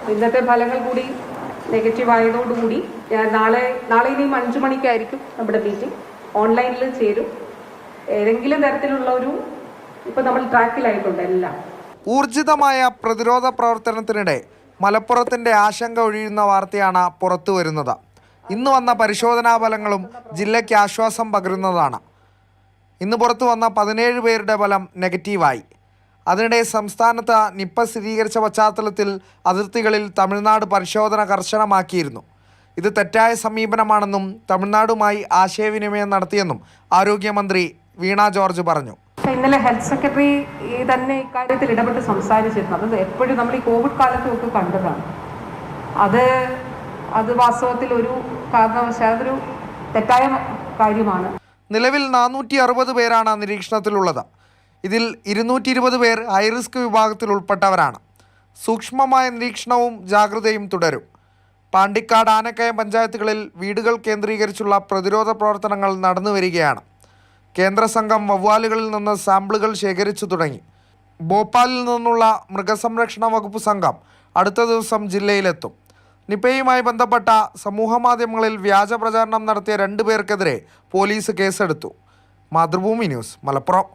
ഇന്നത്തെ ഫലങ്ങൾ കൂടി നെഗറ്റീവ് ആയതോടുകൂടി നാളെ ഇനിയും 5 മണിക്കായിരിക്കും നമ്മുടെ മീറ്റിംഗ്. ഓൺലൈനിൽ ചേരും. ഏതെങ്കിലും തരത്തിലുള്ള ഇപ്പം നമ്മൾ ട്രാക്കിലായിട്ടുണ്ട് എല്ലാം. ഊർജിതമായ പ്രതിരോധ പ്രവർത്തനത്തിനിടെ മലപ്പുറത്തിൻ്റെ ആശങ്ക ഒഴിയുന്ന വാർത്തയാണ് പുറത്തു വരുന്നത്. ഇന്ന് വന്ന പരിശോധനാ ഫലങ്ങളും ജില്ലയ്ക്ക് ആശ്വാസം പകരുന്നതാണ്. ഇന്ന് പുറത്തു വന്ന 17 പേരുടെ ഫലം നെഗറ്റീവായി. അതിനിടെ സംസ്ഥാനത്ത് നിപ്പ സ്ഥിരീകരിച്ച പശ്ചാത്തലത്തിൽ അതിർത്തികളിൽ തമിഴ്നാട് പരിശോധന കർശനമാക്കിയിരുന്നു. ഇത് തെറ്റായ സമീപനമാണെന്നും തമിഴ്നാടുമായി ആശയവിനിമയം നടത്തിയെന്നും ആരോഗ്യമന്ത്രി വീണ ജോർജ് പറഞ്ഞു. ഇന്നലെ ഹെൽത്ത് സെക്രട്ടറി തന്നെ ഇക്കാര്യത്തിൽ ഇടപെട്ട് സംസാരിച്ചിരുന്നു. അത് എപ്പോഴും നമ്മൾ ഈ കോവിഡ് കാലത്തൊക്കെ കണ്ടതാണ്. അത് വാസ്തവത്തിൽ ഒരു കാരണവശാൽ അതൊരു തെറ്റായ കാര്യമാണ്. നിലവിൽ 460 പേരാണ് നിരീക്ഷണത്തിലുള്ളത്. ഇതിൽ 220 പേർ ഹൈറിസ്ക് വിഭാഗത്തിൽ ഉൾപ്പെട്ടവരാണ്. സൂക്ഷ്മമായ നിരീക്ഷണവും ജാഗ്രതയും തുടരും. പാണ്ടിക്കാട്, ആനക്കയം പഞ്ചായത്തുകളിൽ വീടുകൾ കേന്ദ്രീകരിച്ചുള്ള പ്രതിരോധ പ്രവർത്തനങ്ങൾ നടന്നു വരികയാണ്. കേന്ദ്ര സംഘം വവ്വാലുകളിൽ നിന്ന് സാമ്പിളുകൾ ശേഖരിച്ചു തുടങ്ങി. ഭോപ്പാലിൽ നിന്നുള്ള മൃഗസംരക്ഷണ വകുപ്പ് സംഘം അടുത്ത ദിവസം ജില്ലയിലെത്തും. നിപയുമായി ബന്ധപ്പെട്ട സമൂഹമാധ്യമങ്ങളിൽ വ്യാജ പ്രചാരണം നടത്തിയ 2 പേർക്കെതിരെ പോലീസ് കേസെടുത്തു. മാതൃഭൂമി ന്യൂസ്, മലപ്പുറം.